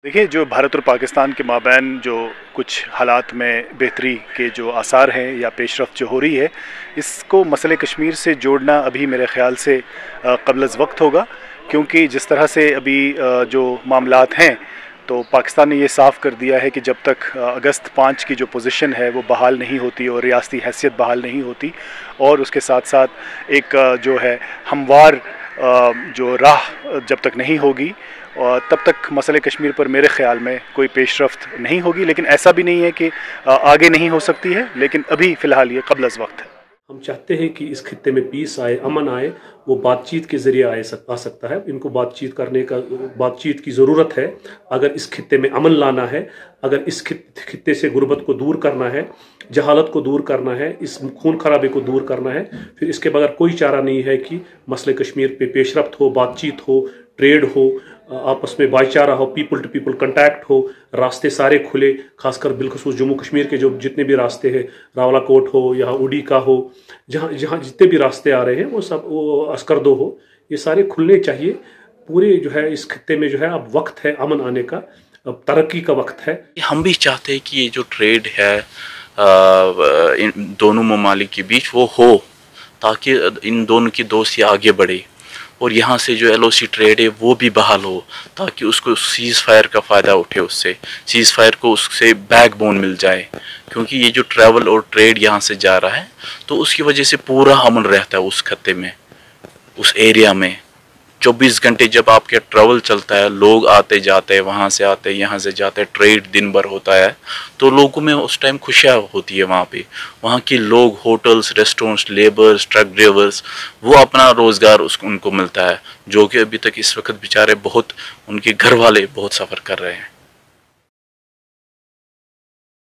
देखिए, जो भारत और पाकिस्तान के माबैन जो कुछ हालात में बेहतरी के जो आसार हैं या पेशरफ्त जो हो रही है, इसको मसले कश्मीर से जोड़ना अभी मेरे ख़्याल से क़ब्ल अज़ वक्त होगा, क्योंकि जिस तरह से अभी जो मामलात हैं, तो पाकिस्तान ने ये साफ़ कर दिया है कि जब तक अगस्त 5 की जो पोजीशन है वो बहाल नहीं होती और रियासती हैसियत बहाल नहीं होती, और उसके साथ साथ एक जो है हमवार जो राह जब तक नहीं होगी, और तब तक मसले कश्मीर पर मेरे ख़्याल में कोई पेशरफ्त नहीं होगी। लेकिन ऐसा भी नहीं है कि आगे नहीं हो सकती है, लेकिन अभी फ़िलहाल ये क़ब्ल अज़ वक्त है। हम चाहते हैं कि इस खित्ते में पीस आए, अमन आए, वो बातचीत के ज़रिए आ सकता है। इनको बातचीत की ज़रूरत है। अगर इस खित्ते में अमन लाना है, अगर इस खित्ते से गुर्बत को दूर करना है, जहालत को दूर करना है, इस खून खराबे को दूर करना है, फिर इसके बगैर कोई चारा नहीं है कि मसले कश्मीर पे पेशरफ्त हो, बातचीत हो, ट्रेड हो, आपस में भाईचारा हो, पीपल टू पीपल कंटैक्ट हो, रास्ते सारे खुले, खासकर बिलखसूस जम्मू कश्मीर के जो जितने भी रास्ते हैं, रावलाकोट हो, यहाँ उड़ी का हो, जहाँ जहाँ जितने भी रास्ते आ रहे हैं वो सब अस्करदो हो, ये सारे खुलने चाहिए। पूरे जो है इस खित्ते में जो है अब वक्त है अमन आने का, अब तरक्की का वक्त है। हम भी चाहते हैं कि ये जो ट्रेड है इन दोनों ममालिक के बीच वो हो, ताकि इन दोनों की दोस्ती आगे बढ़े, और यहाँ से जो LOC ट्रेड है वो भी बहाल हो, ताकि उसको सीज़ फायर का फ़ायदा उठे, उससे सीज़ फायर को उससे बैकबोन मिल जाए। क्योंकि ये जो ट्रैवल और ट्रेड यहाँ से जा रहा है, तो उसकी वजह से पूरा अमन रहता है उस खत्ते में, उस एरिया में। 24 घंटे जब आपके ट्रैवल चलता है, लोग आते जाते हैं, वहाँ से आते हैं, यहाँ से जाते हैं, ट्रेड दिन भर होता है, तो लोगों में उस टाइम खुशियाँ होती है वहाँ पे। वहाँ के लोग, hotels, restaurants, labours, truck drivers, वो अपना रोज़गार उनको मिलता है, जो कि अभी तक इस वक्त बेचारे बहुत, उनके घर वाले बहुत सफ़र कर रहे हैं।